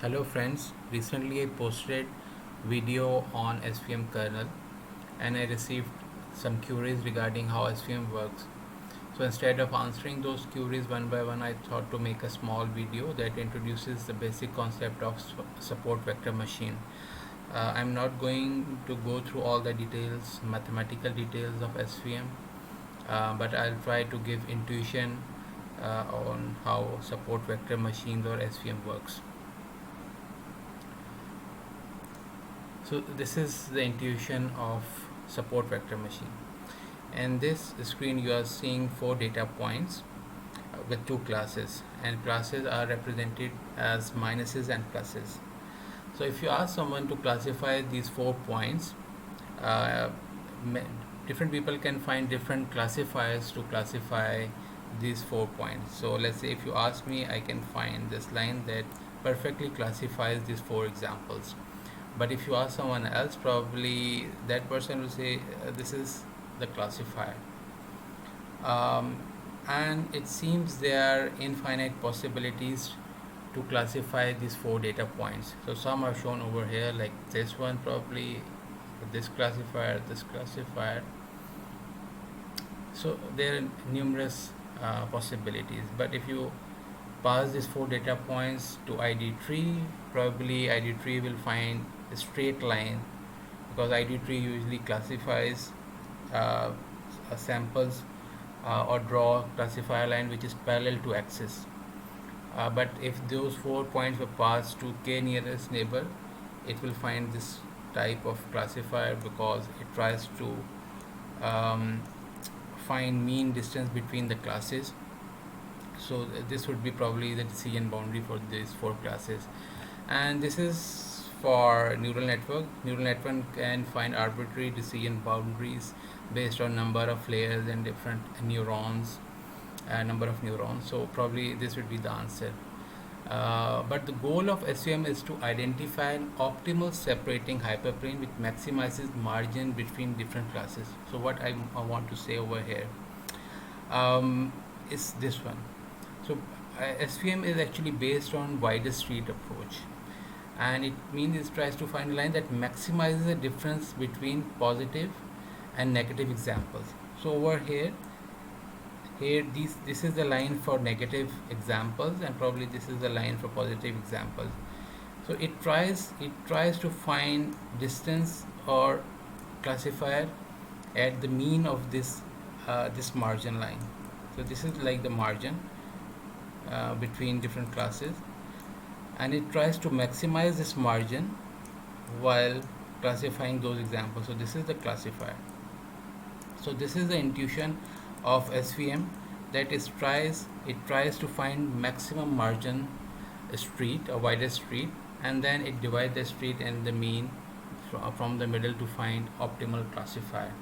Hello friends, recently I posted video on SVM kernel and I received some queries regarding how SVM works. So instead of answering those queries one by one, I thought to make a small video that introduces the basic concept of support vector machine. I'm not going to go through all the details, mathematical details of SVM, but I'll try to give intuition on how support vector machines or SVM works. So this is the intuition of support vector machine. And this screen you are seeing four data points with two classes, and classes are represented as minuses and pluses. So if you ask someone to classify these 4 points, uh, different people can find different classifiers to classify these 4 points. So let's say if you ask me, I can find this line that perfectly classifies these four examples. But if you ask someone else, probably that person will say this is the classifier. Um, and it seems there are infinite possibilities to classify these four data points. So some are shown over here, like this one, probably this classifier, this classifier. So there are numerous possibilities. But if you pass these four data points to ID tree, probably ID tree will find a straight line, because ID tree usually classifies uh, samples or draw classifier line which is parallel to axis. But if those 4 points were passed to k nearest neighbor, it will find this type of classifier because it tries to um, find mean distance between the classes. So this would be probably the decision boundary for these four classes. And this is for neural network can find arbitrary decision boundaries based on number of layers and different neurons, number of neurons. So probably this would be the answer. But the goal of SVM is to identify an optimal separating hyperplane which maximizes margin between different classes. So what I want to say over here is this one. So SVM is actually based on widest street approach, and it means it tries to find a line that maximizes the difference between positive and negative examples. So over here this is the line for negative examples, and probably this is the line for positive examples. So it tries to find distance or classifier at the mean of this margin line. So this is like the margin between different classes, and it tries to maximize this margin while classifying those examples. So this is the classifier. So this is the intuition of SVM, that it tries to find maximum margin street, a wider street, and then it divides the street and the mean from the middle to find optimal classifier.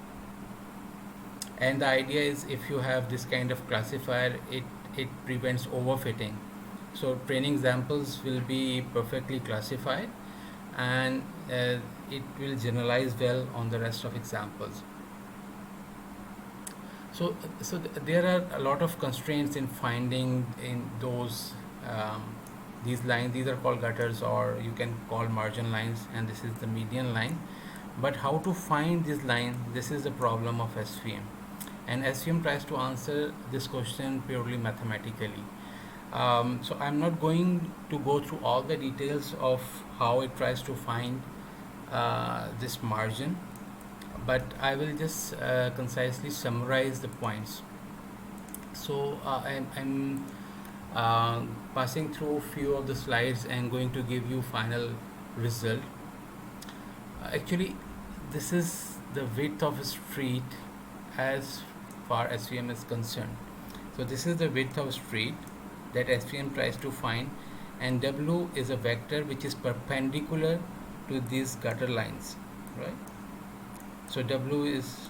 And the idea is, if you have this kind of classifier, it prevents overfitting. So training examples will be perfectly classified, and it will generalize well on the rest of examples. So there are a lot of constraints in finding in those these lines. These are called gutters, or you can call margin lines, and this is the median line. But how to find this line? This is the problem of SVM, and SVM tries to answer this question purely mathematically. So I'm not going to go through all the details of how it tries to find this margin, but I will just concisely summarize the points. So I'm passing through a few of the slides and going to give you final result. Actually, this is the width of a street as far as SVM is concerned. So this is the width of a street that SVM tries to find, and W is a vector which is perpendicular to these gutter lines, right? So W is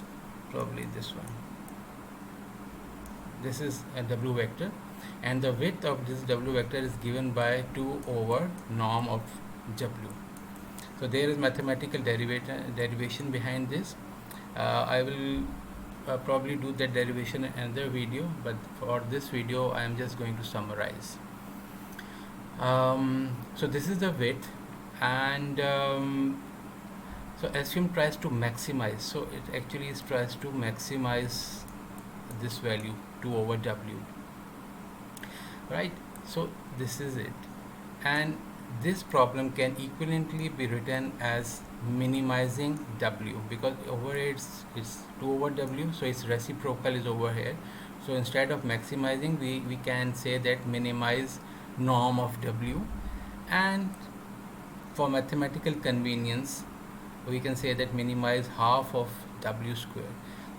probably this one. This is a W vector, and the width of this W vector is given by 2 over norm of W. So there is mathematical derivation behind this. I will probably do that derivation in another video, but for this video I am just going to summarize. So this is the width, and so SVM tries to maximize. So it actually tries to maximize this value 2 over W, right? So this is it, and this problem can equivalently be written as minimizing W, because over here it's 2 over W, so its reciprocal is over here. So instead of maximizing, we can say that minimize norm of W, and for mathematical convenience we can say that minimize half of W square.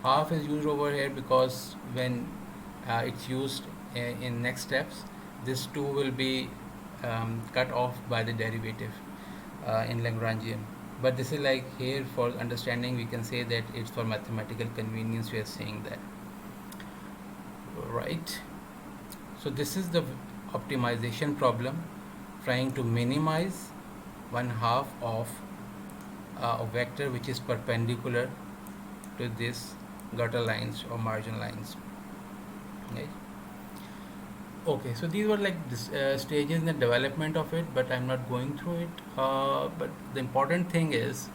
Half is used over here because when it's used in next steps, this 2 will be cut off by the derivative in Lagrangian. But this is like here for understanding, we can say that it's for mathematical convenience we are saying that, right? So this is the optimization problem, trying to minimize one half of a vector which is perpendicular to this gutter lines or margin lines, right? Okay, so these were like this, stages in the development of it, but I'm not going through it. But the important thing is,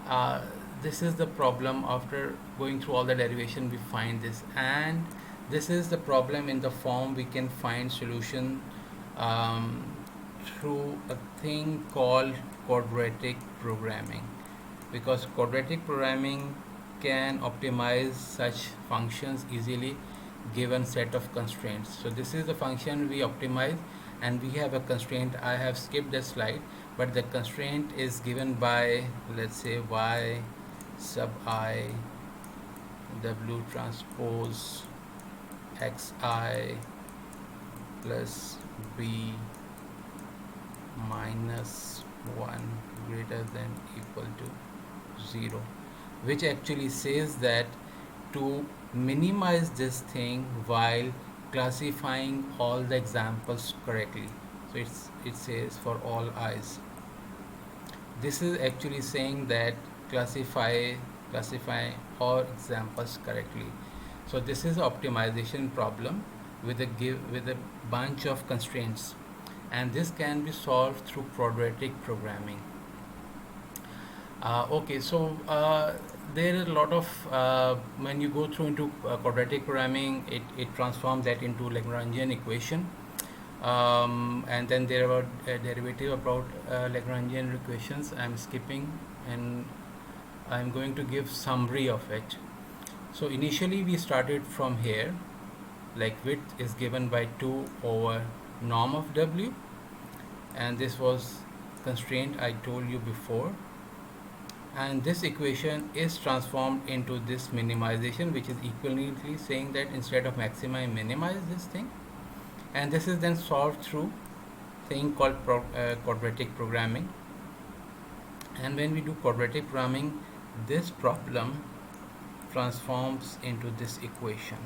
uh, this is the problem. After going through all the derivation, we find this, and this is the problem in the form we can find solution um, through a thing called quadratic programming, because quadratic programming can optimize such functions easily given set of constraints. So this is the function we optimize, and we have a constraint. I have skipped the slide, but the constraint is given by, let's say, y sub I W transpose xi plus b minus 1 greater than equal to 0, which actually says that to minimize this thing while classifying all the examples correctly. So it says for all i's. This is actually saying that classify all examples correctly. So this is optimization problem with a bunch of constraints, and this can be solved through quadratic programming. Okay, so there is a lot of when you go through into quadratic programming, it transforms that into Lagrangian equation, and then there are derivative about Lagrangian equations. I'm skipping, and I'm going to give summary of it. So initially we started from here, like width is given by 2 over norm of W, and this was constraint I told you before, and this equation is transformed into this minimization, which is equivalently saying that instead of maximize, minimize this thing, and this is then solved through thing called quadratic programming. And when we do quadratic programming, this problem transforms into this equation.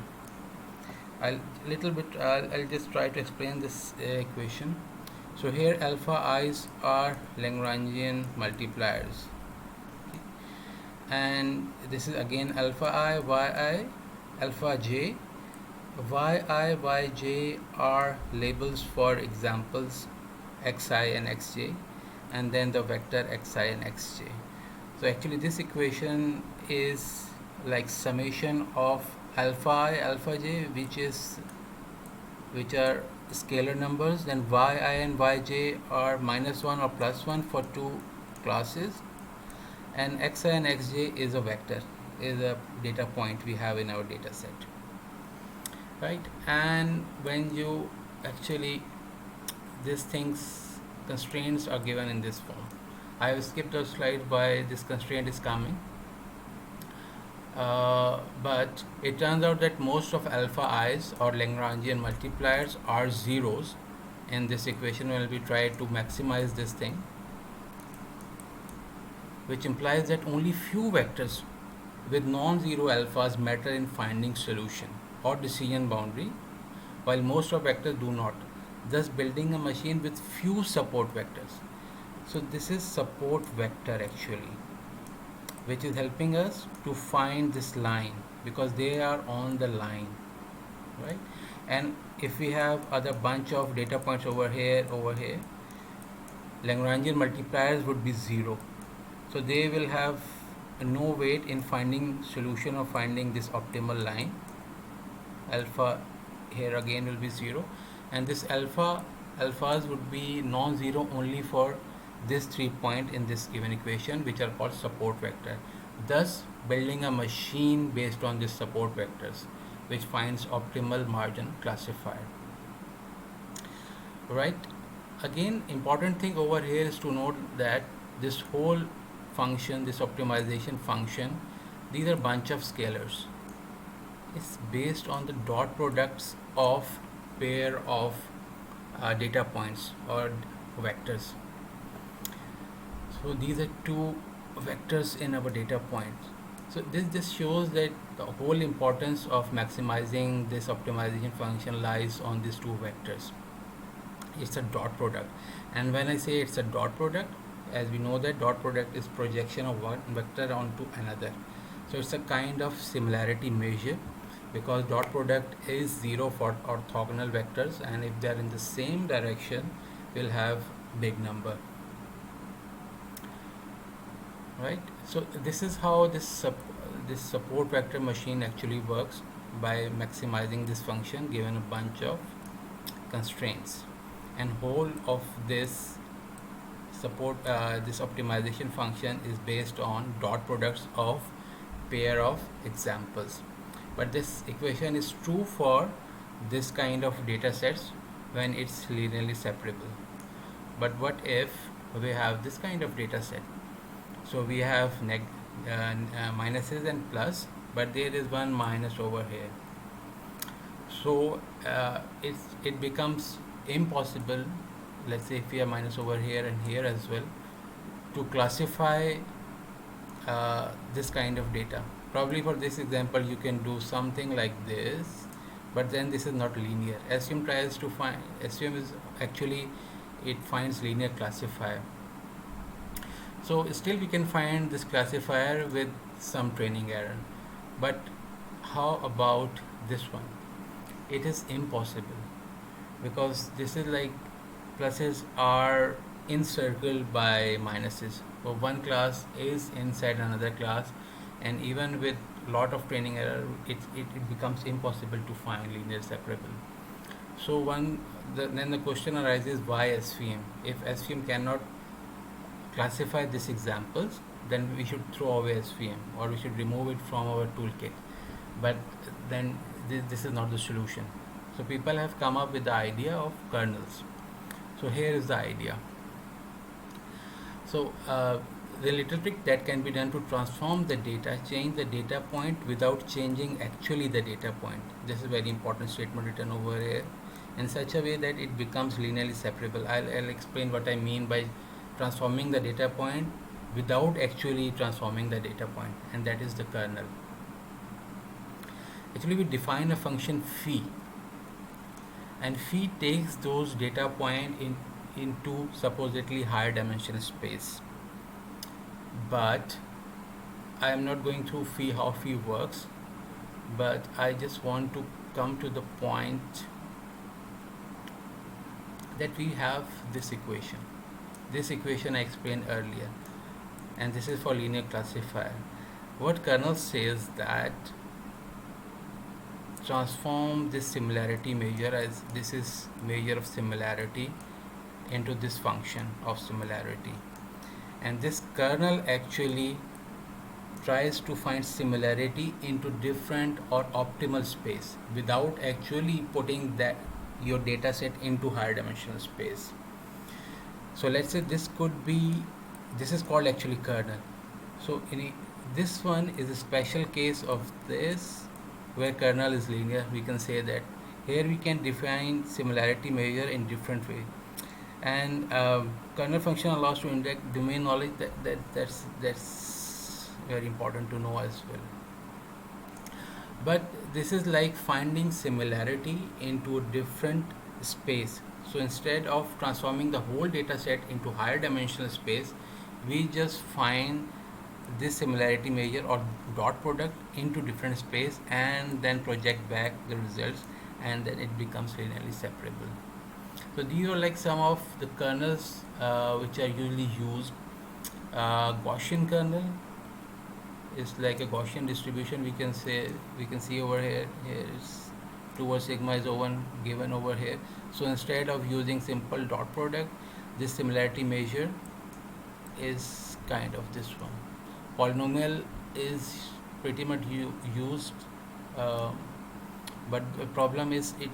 I'll just try to explain this equation. So here alpha i's are Lagrangian multipliers, and this is again alpha I, yi, alpha j. Yi, yj are labels for examples xi and xj, and then the vector xi and xj. So actually this equation is like summation of alpha I, alpha j, which are scalar numbers, then yi and yj are -1 or +1 for two classes, and xi and xj is a vector, is a data point we have in our data set, right? And when you actually, these things, constraints are given in this form. I have skipped a slide why this constraint is coming, but it turns out that most of alpha i's or Lagrangian multipliers are zeros in this equation when we try to maximize this thing, which implies that only few vectors with non-zero alphas matter in finding solution or decision boundary, while most of vectors do not, thus building a machine with few support vectors. So this is support vector actually, which is helping us to find this line because they are on the line, right? and if we have other bunch of data points over here, Lagrangian multipliers would be 0. So they will have no weight in finding solution or finding this optimal line. Alpha here again will be 0, and this alphas would be non-zero only for this 3 point in this given equation, which are called support vector, thus building a machine based on these support vectors which finds optimal margin classifier. Right, again important thing over here is to note that this whole function, this optimization function, these are bunch of scalars. It's based on the dot products of pair of data points or vectors. So these are two vectors in our data points. So this just shows that the whole importance of maximizing this optimization function lies on these two vectors. It's a dot product, and when I say it's a dot product, as we know that dot product is projection of one vector onto another. So it's a kind of similarity measure, because dot product is 0 for orthogonal vectors, and if they are in the same direction we'll have big number. Right, so this is how this support vector machine actually works, by maximizing this function given a bunch of constraints, and whole of this support this optimization function is based on dot products of pair of examples. But this equation is true for this kind of data sets when it's linearly separable. But what if we have this kind of data set? So we have minuses and plus, but there is one minus over here. So it becomes impossible, let's say if we have minus over here and here as well, to classify this kind of data. Probably for this example you can do something like this, but then this is not linear. SVM tries to find, SVM is actually, it finds linear classifier. So still we can find this classifier with some training error. But how about this one? It is impossible, because this is like pluses are encircled by minuses. So one class is inside another class, and even with lot of training error it becomes impossible to find linear separable. So then the question arises, why SVM? If SVM cannot classify these examples, then we should throw away SVM, or we should remove it from our toolkit. But then this is not the solution. So people have come up with the idea of kernels. So here is the idea. So the little trick that can be done to transform the data, change the data point without changing actually the data point. This is very important statement written over here, in such a way that it becomes linearly separable. I'll explain what I mean by transforming the data point without actually transforming the data point, and that is the kernel. Actually we define a function phi, and phi takes those data point into supposedly higher dimension space. But I am not going through phi, how phi works, but I just want to come to the point that we have this equation. This equation I explained earlier, and this is for linear classifier. What kernel says that transform this similarity measure, as this is measure of similarity, into this function of similarity, and this kernel actually tries to find similarity into different or optimal space without actually putting that your data set into higher dimensional space. So let's say this is called actually kernel. So this one is a special case of this, where kernel is linear. We can say that here we can define similarity measure in different way, and kernel function allows to index domain knowledge. That's very important to know as well. But this is like finding similarity into a different space. So instead of transforming the whole data set into higher dimensional space, we just find this similarity measure or dot product into different space, and then project back the results, and then it becomes linearly separable. So these are like some of the kernels which are usually used. Gaussian kernel is like a Gaussian distribution. We can see over here. Here is 2 over sigma is over given over here. So instead of using simple dot product, this similarity measure is kind of this one. Polynomial is pretty much used, um, but the problem is it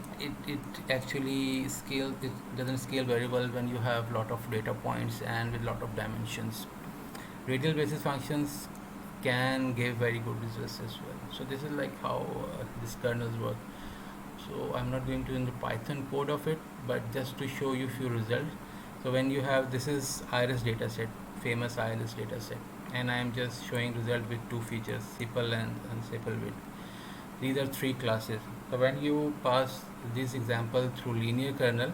actually scale it doesn't scale very well when you have lot of data points and with lot of dimensions. Radial basis functions can give very good results as well. So this is like how these kernels work. So I'm not going to in the Python code of it, but just to show you few results. So when you have, this is iris dataset, famous iris dataset, and I am just showing result with two features, sepal and sepal width. These are three classes. So when you pass this example through linear kernel,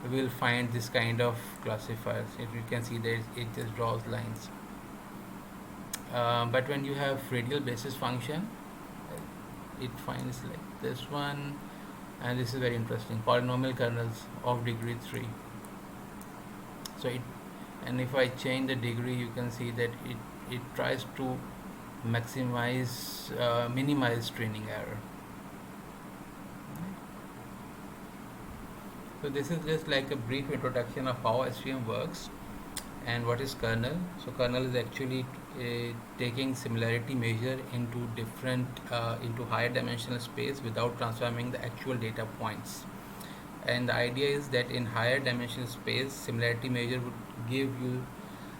we will find this kind of classifiers. If you can see that it just draws lines. But when you have radial basis function, it finds like this one, and this is very interesting, polynomial kernels of degree 3. So it, and if I change the degree, you can see that it tries to maximize minimize training error. So this is just like a brief introduction of how SVM works and what is kernel. So kernel is actually taking similarity measure into different into higher dimensional space without transforming the actual data points. And the idea is that in higher dimensional space, similarity measure would give you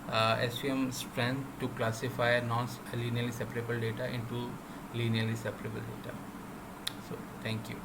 SVM strength to classify non-linearly separable data into linearly separable data. So thank you.